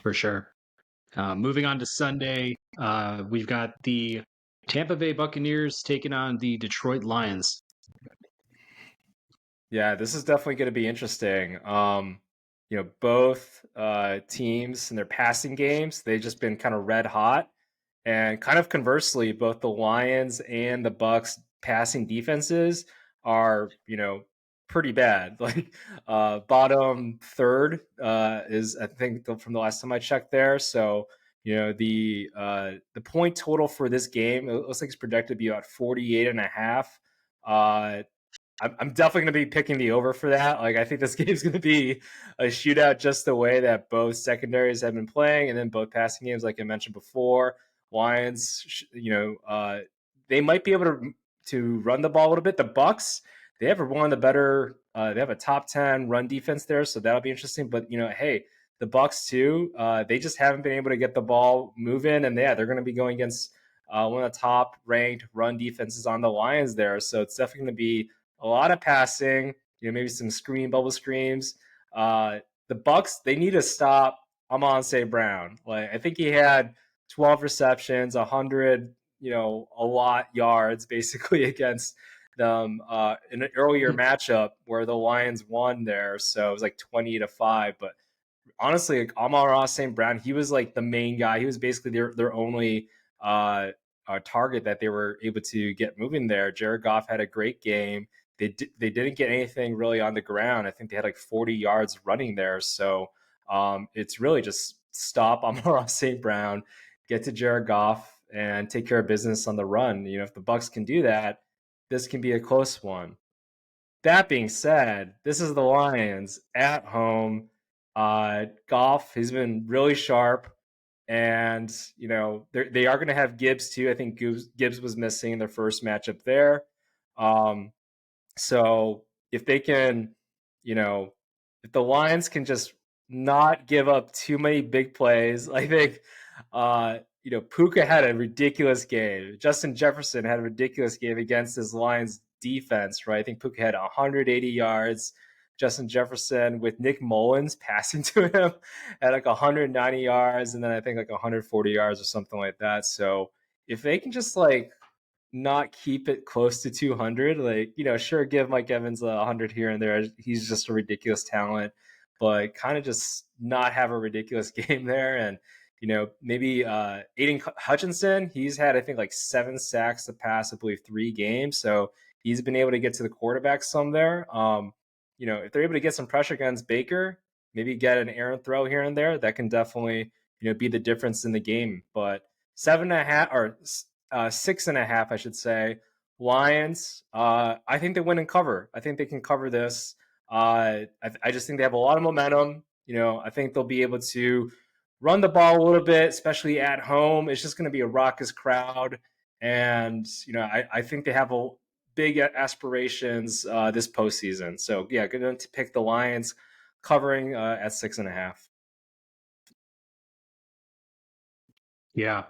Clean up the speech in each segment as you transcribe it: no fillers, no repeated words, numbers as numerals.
for sure. Moving on to Sunday, we've got the Tampa Bay Buccaneers taking on the Detroit Lions. Yeah, this is definitely going to be interesting. Both teams and their passing games, they've just been kind of red hot. And kind of conversely, both the Lions and the Bucks passing defenses are, pretty bad. Like bottom third is, I think, from the last time I checked there. So, the point total for this game, it looks like it's projected to be about 48 and a half. I'm definitely going to be picking the over for that. Like, I think this game's going to be a shootout just the way that both secondaries have been playing, and then both passing games, like I mentioned before. Lions, they might be able to run the ball a little bit. The Bucks, they have one of the better. They have a top 10 run defense there, so that'll be interesting. But hey, the Bucks too. They just haven't been able to get the ball moving, and they're going to be going against one of the top ranked run defenses on the Lions there. So it's definitely going to be a lot of passing. Maybe some bubble screams. The Bucks, they need to stop Amon St. Brown. Like, I think he had 12 receptions, 100, a lot yards basically against them in an earlier matchup where the Lions won there. So it was like 20-5. But honestly, like Amon St. Brown, he was like the main guy. He was basically their only target that they were able to get moving there. Jared Goff had a great game. They didn't get anything really on the ground. I think they had like 40 yards running there. So it's really just stop Amon St. Brown, get to Jared Goff, and take care of business on the run. If the Bucks can do that, this can be a close one. That being said, this is the Lions at home. Goff, he's been really sharp, and they are going to have Gibbs too. I think Gibbs was missing in their first matchup there. So if they can, if the Lions can just not give up too many big plays, I think, Puka had a ridiculous game. Justin Jefferson had a ridiculous game against his Lions defense, right? I think Puka had 180 yards. Justin Jefferson with Nick Mullins passing to him at like 190 yards, and then I think like 140 yards or something like that. So if they can just like not keep it close to 200, like, sure, give Mike Evans 100 here and there. He's just a ridiculous talent, but kind of just not have a ridiculous game there. And maybe Aiden Hutchinson, he's had, I think, like 7 sacks the past, I believe, 3 games. So he's been able to get to the quarterback some there. If they're able to get some pressure against Baker, maybe get an errant throw here and there, that can definitely, be the difference in the game. But 7.5 or 6.5, I should say. Lions, I think they win and cover. I think they can cover this. I just think they have a lot of momentum. I think they'll be able to run the ball a little bit, especially at home. It's just going to be a raucous crowd. And, I think they have big aspirations this postseason. So, yeah, going to pick the Lions covering at 6.5. Yeah.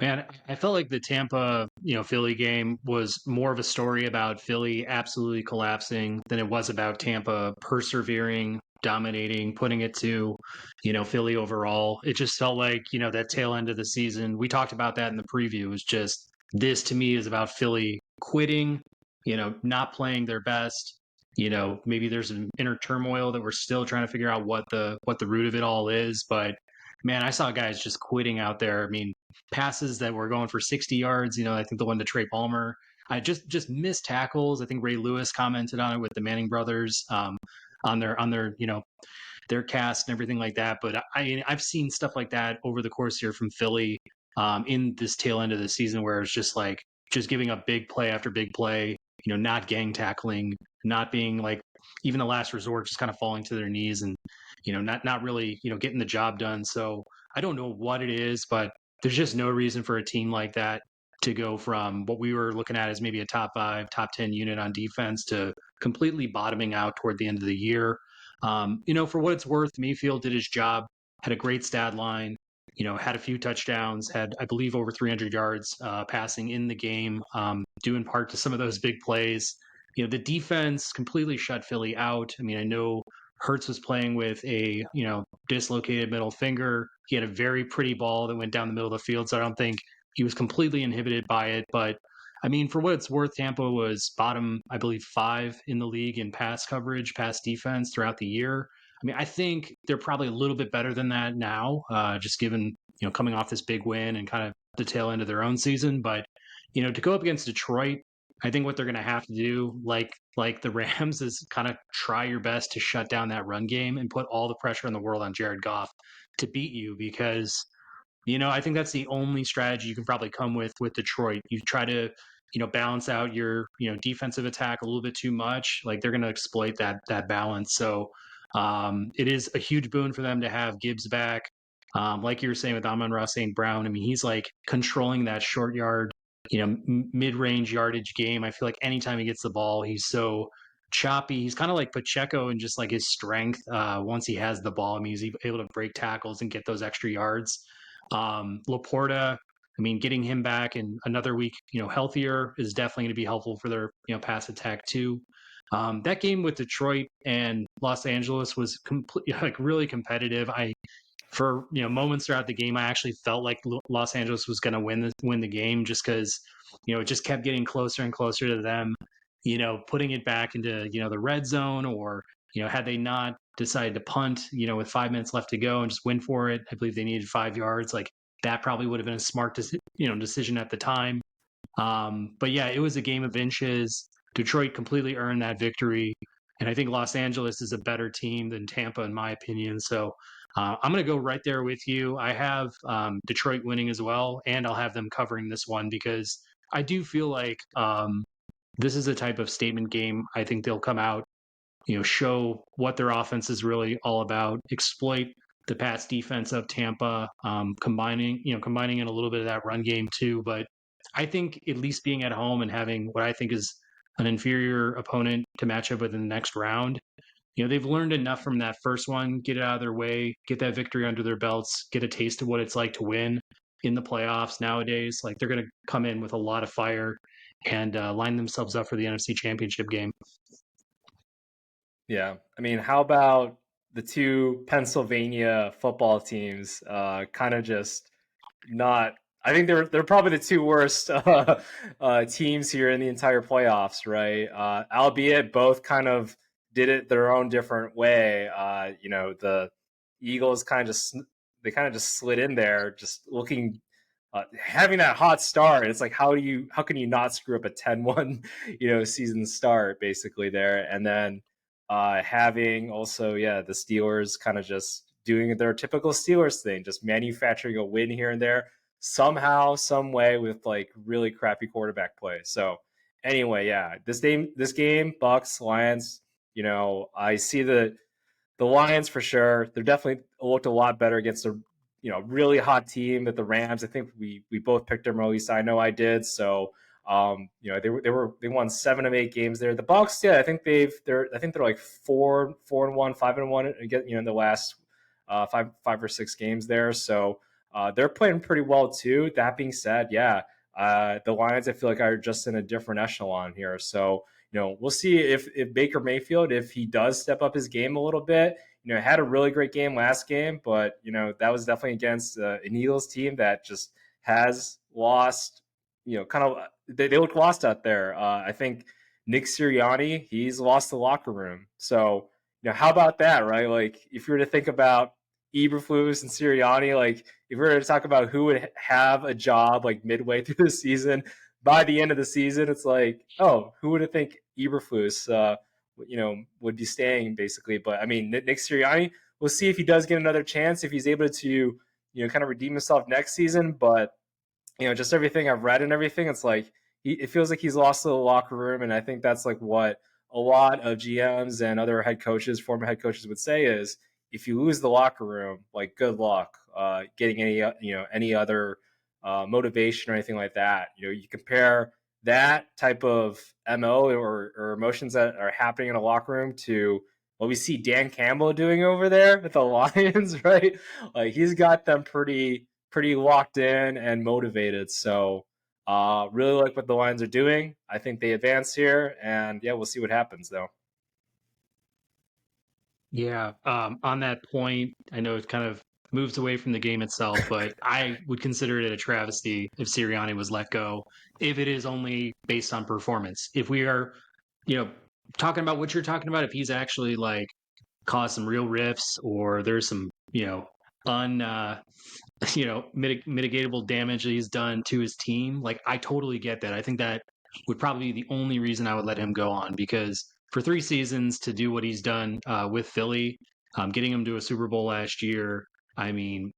Man, I felt like the Tampa, Philly game was more of a story about Philly absolutely collapsing than it was about Tampa persevering, dominating, putting it to, Philly overall. It just felt like, that tail end of the season. We talked about that in the preview. It was just this to me is about Philly quitting, not playing their best. Maybe there's an inner turmoil that we're still trying to figure out what the root of it all is, but man, I saw guys just quitting out there. I mean, passes that were going for 60 yards. I think the one to Trey Palmer. I just missed tackles. I think Ray Lewis commented on it with the Manning brothers on their their cast and everything like that. But I've seen stuff like that over the course here from Philly in this tail end of the season where it's just like just giving up big play after big play. Not gang tackling, not being like even the last resort, just kind of falling to their knees and not really getting the job done. So I don't know what it is, but there's just no reason for a team like that to go from what we were looking at as maybe a top 5, top 10 unit on defense to completely bottoming out toward the end of the year. For what it's worth, Mayfield did his job, had a great stat line, had a few touchdowns, had, I believe, over 300 yards passing in the game, due in part to some of those big plays. The defense completely shut Philly out. I mean, I know Hurts was playing with a, dislocated middle finger. He had a very pretty ball that went down the middle of the field. So I don't think he was completely inhibited by it. But I mean, for what it's worth, Tampa was bottom, I believe, 5 in the league in pass coverage, pass defense throughout the year. I mean, I think they're probably a little bit better than that now, just given, coming off this big win and kind of the tail end of their own season. But, to go up against Detroit, I think what they're going to have to do, like the Rams, is kind of try your best to shut down that run game and put all the pressure in the world on Jared Goff to beat you, because I think that's the only strategy you can probably come with Detroit. You try to, balance out your, defensive attack a little bit too much. Like, they're going to exploit that balance. So it is a huge boon for them to have Gibbs back. Like you were saying with Amon-Ra St. Brown, I mean, he's like controlling that short yard, mid-range yardage game. I feel like anytime he gets the ball, he's so choppy. He's kind of like Pacheco and just like his strength once he has the ball. I mean, he's able to break tackles and get those extra yards. Laporta, I mean, getting him back in another week, healthier is definitely going to be helpful for their, pass attack too. That game with Detroit and Los Angeles was like really competitive. For moments throughout the game, I actually felt like Los Angeles was going to win the game, just because it just kept getting closer and closer to them, putting it back into the red zone, or had they not decided to punt, with 5 minutes left to go and just win for it. I believe they needed 5 yards. Like, that probably would have been a smart decision at the time. But yeah, it was a game of inches. Detroit completely earned that victory, and I think Los Angeles is a better team than Tampa, in my opinion. So I'm going to go right there with you. I have Detroit winning as well, and I'll have them covering this one, because I do feel like this is a type of statement game. I think they'll come out, show what their offense is really all about, exploit the pass defense of Tampa, combining in a little bit of that run game too. But I think at least being at home and having what I think is an inferior opponent to match up with in the next round, they've learned enough from that first one, get it out of their way, get that victory under their belts, get a taste of what it's like to win in the playoffs nowadays. Like, they're going to come in with a lot of fire and line themselves up for the NFC Championship game. Yeah. I mean, how about the two Pennsylvania football teams kind of just not I think they're probably the two worst teams here in the entire playoffs, right? Albeit both kind of did it their own different way. The Eagles they kind of just slid in there, just looking having that hot start. It's like, how can you not screw up a 10-1 season start basically there, and then having also the Steelers kind of just doing their typical Steelers thing, just manufacturing a win here and there somehow, some way, with like really crappy quarterback play. So anyway, this game, Bucks, Lions, I see the Lions for sure. They're definitely looked a lot better against a really hot team at the Rams. I think we both picked them, or at least I know I did. So they won 7 of 8 games there. The Bucs, I think they're like 4-1, 5-1 again, in the last 5 or 6 games there. So they're playing pretty well too. That being said, the Lions, I feel like, are just in a different echelon here. So we'll see if Baker Mayfield, if he does step up his game a little bit. Had a really great game last game, but that was definitely against an Eagles team that just has lost. Kind of they look lost out there. I think Nick Sirianni, he's lost the locker room. So how about that, right? Like, if you were to think about Eberflus and Sirianni, like, if we were to talk about who would have a job like midway through the season, by the end of the season, it's like, oh, who would have think Eberflus, would be staying basically. But I mean, Nick Sirianni, we'll see if he does get another chance, if he's able to, kind of redeem himself next season. But just everything I've read and everything, it's like it feels like he's lost the locker room, and I think that's like what a lot of GMs and other former head coaches would say is, if you lose the locker room, like, good luck getting any other motivation or anything like that. You compare that type of MO or emotions that are happening in a locker room to what we see Dan Campbell doing over there with the Lions, right? Like, he's got them pretty locked in and motivated. So really like what the Lions are doing. I think they advance here, and we'll see what happens though. Yeah. On that point, I know it kind of moves away from the game itself, but I would consider it a travesty if Sirianni was let go, if it is only based on performance. If we are, you know, talking about what you're talking about, if he's actually like caused some real rifts or there's some, un mitigatable damage that he's done to his team. Like I totally get that. I think that would probably be the only reason I would let him go on because for 3 seasons to do what he's done with Philly, getting him to a Super Bowl last year, I mean,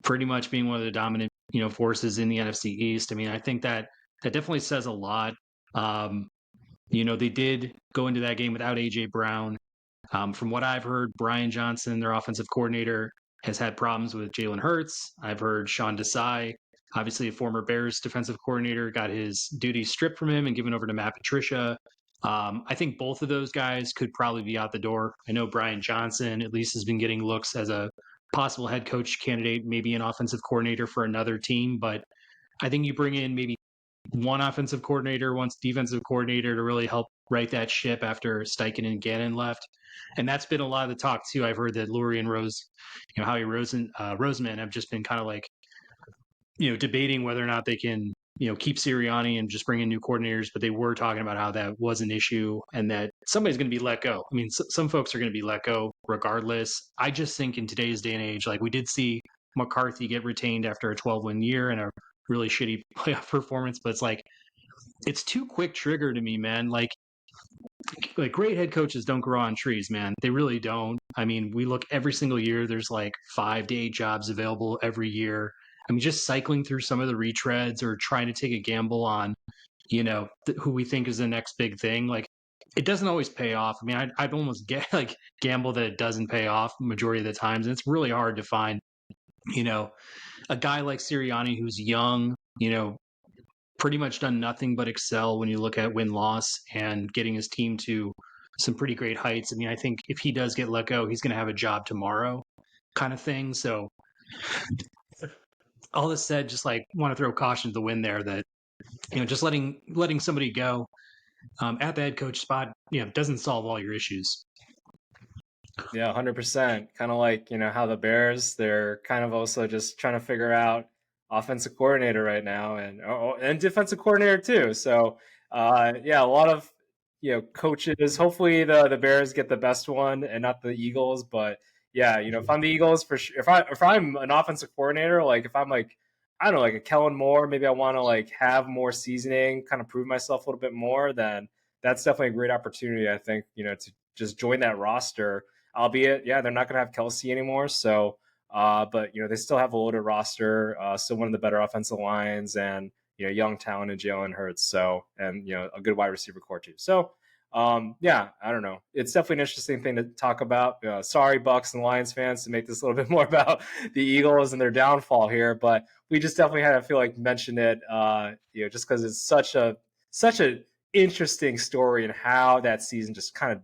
pretty much being one of the dominant forces in the NFC East. I mean, I think that that definitely says a lot. Um, they did go into that game without AJ Brown. From what I've heard, Brian Johnson, their offensive coordinator, has had problems with Jalen Hurts. I've heard Sean Desai, obviously a former Bears defensive coordinator, got his duties stripped from him and given over to Matt Patricia. I think both of those guys could probably be out the door. I know Brian Johnson at least has been getting looks as a possible head coach candidate, maybe an offensive coordinator for another team. But I think you bring in maybe one offensive coordinator, one defensive coordinator to really help right that ship after Steichen and Gannon left. And that's been a lot of the talk too. I've heard that Lurie and Howie Roseman have just been kind of like, debating whether or not they can, keep Sirianni and just bring in new coordinators. But they were talking about how that was an issue and that somebody's going to be let go. I mean, some folks are going to be let go regardless. I just think in today's day and age, like we did see McCarthy get retained after a 12-win year and a really shitty playoff performance, but it's like it's too quick trigger to me, man. Like great head coaches don't grow on trees, man. They really don't. I mean, we look every single year, there's like 5 to 8 jobs available every year. I mean, just cycling through some of the retreads or trying to take a gamble on, who we think is the next big thing. Like, it doesn't always pay off. I mean, I'd almost get like gamble that it doesn't pay off majority of the times. And it's really hard to find, you know, a guy like Sirianni who's young, pretty much done nothing but excel when you look at win loss and getting his team to some pretty great heights. I mean, I think if he does get let go, he's going to have a job tomorrow, kind of thing. So, all this said, just like want to throw caution to the wind there that just letting somebody go at the head coach spot, doesn't solve all your issues. Yeah, 100%. Kind of like, how the Bears, they're kind of also just trying to figure out offensive coordinator right now and defensive coordinator too. So, yeah, a lot of, coaches. Hopefully the Bears get the best one and not the Eagles, but yeah, if I'm the Eagles for sure, if I'm an offensive coordinator, like if I'm like I don't know, like a Kellen Moore, maybe I want to like have more seasoning, kind of prove myself a little bit more, then that's definitely a great opportunity, I think, to just join that roster. Albeit, yeah, they're not going to have Kelsey anymore. So, but they still have a loaded roster, still one of the better offensive lines, and young talent in Jalen Hurts. So, and a good wide receiver core too. So, yeah, I don't know. It's definitely an interesting thing to talk about. Sorry, Bucks and Lions fans, to make this a little bit more about the Eagles and their downfall here, but we just definitely had to feel like mention it. Just because it's such a interesting story and how that season just kind of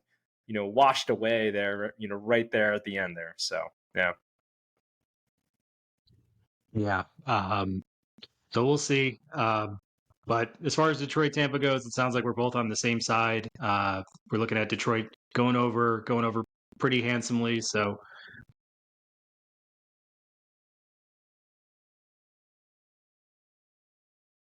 washed away there, right there at the end there. So, yeah. Yeah. So we'll see. But as far as Detroit Tampa goes, it sounds like we're both on the same side. We're looking at Detroit going over pretty handsomely. So